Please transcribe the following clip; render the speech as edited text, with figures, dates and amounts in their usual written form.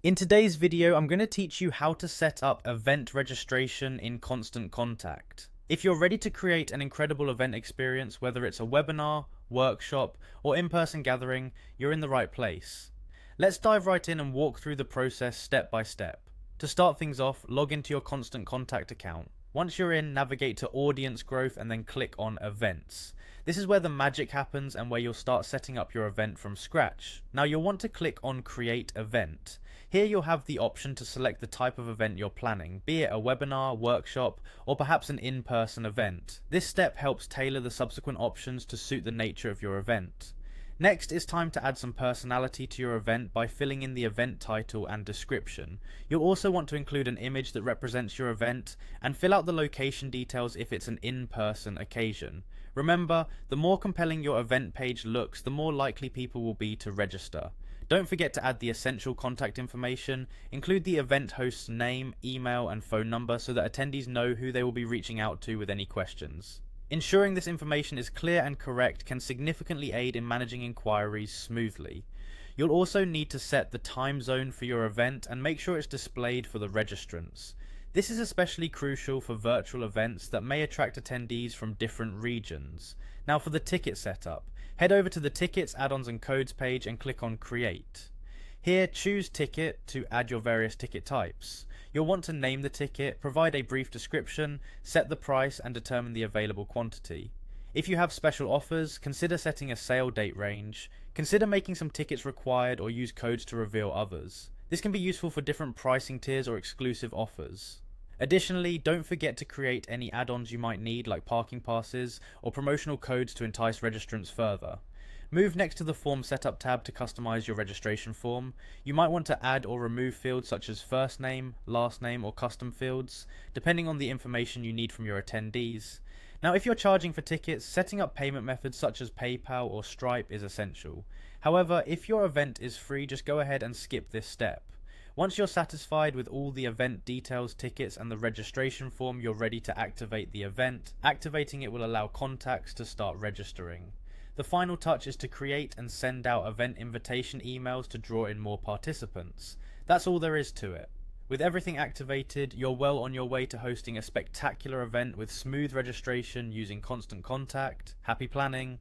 In today's video, I'm going to teach you how to set up event registration in Constant Contact. If you're ready to create an incredible event experience, whether it's a webinar, workshop, or in-person gathering, you're in the right place. Let's dive right in and walk through the process step by step. To start things off, log into your Constant Contact account. Once you're in, navigate to Audience Growth and then click on Events. This is where the magic happens and where you'll start setting up your event from scratch. Now you'll want to click on Create Event. Here you'll have the option to select the type of event you're planning, be it a webinar, workshop, or perhaps an in-person event. This step helps tailor the subsequent options to suit the nature of your event. Next, it's time to add some personality to your event by filling in the event title and description. You'll also want to include an image that represents your event and fill out the location details if it's an in-person occasion. Remember, the more compelling your event page looks, the more likely people will be to register. Don't forget to add the essential contact information. Include the event host's name, email, and phone number so that attendees know who they will be reaching out to with any questions. Ensuring this information is clear and correct can significantly aid in managing inquiries smoothly. You'll also need to set the time zone for your event and make sure it's displayed for the registrants. This is especially crucial for virtual events that may attract attendees from different regions. Now for the ticket setup, head over to the Tickets, Add-ons and Codes page and click on Create. Here, choose Ticket to add your various ticket types. You'll want to name the ticket, provide a brief description, set the price and determine the available quantity. If you have special offers, consider setting a sale date range. Consider making some tickets required or use codes to reveal others. This can be useful for different pricing tiers or exclusive offers. Additionally, don't forget to create any add-ons you might need like parking passes or promotional codes to entice registrants further. Move next to the Form Setup tab to customize your registration form. You might want to add or remove fields such as first name, last name, or custom fields, depending on the information you need from your attendees. Now, if you're charging for tickets, setting up payment methods such as PayPal or Stripe is essential. However, if your event is free, just go ahead and skip this step. Once you're satisfied with all the event details, tickets, and the registration form, you're ready to activate the event. Activating it will allow contacts to start registering. The final touch is to create and send out event invitation emails to draw in more participants. That's all there is to it. With everything activated, you're well on your way to hosting a spectacular event with smooth registration using Constant Contact. Happy planning!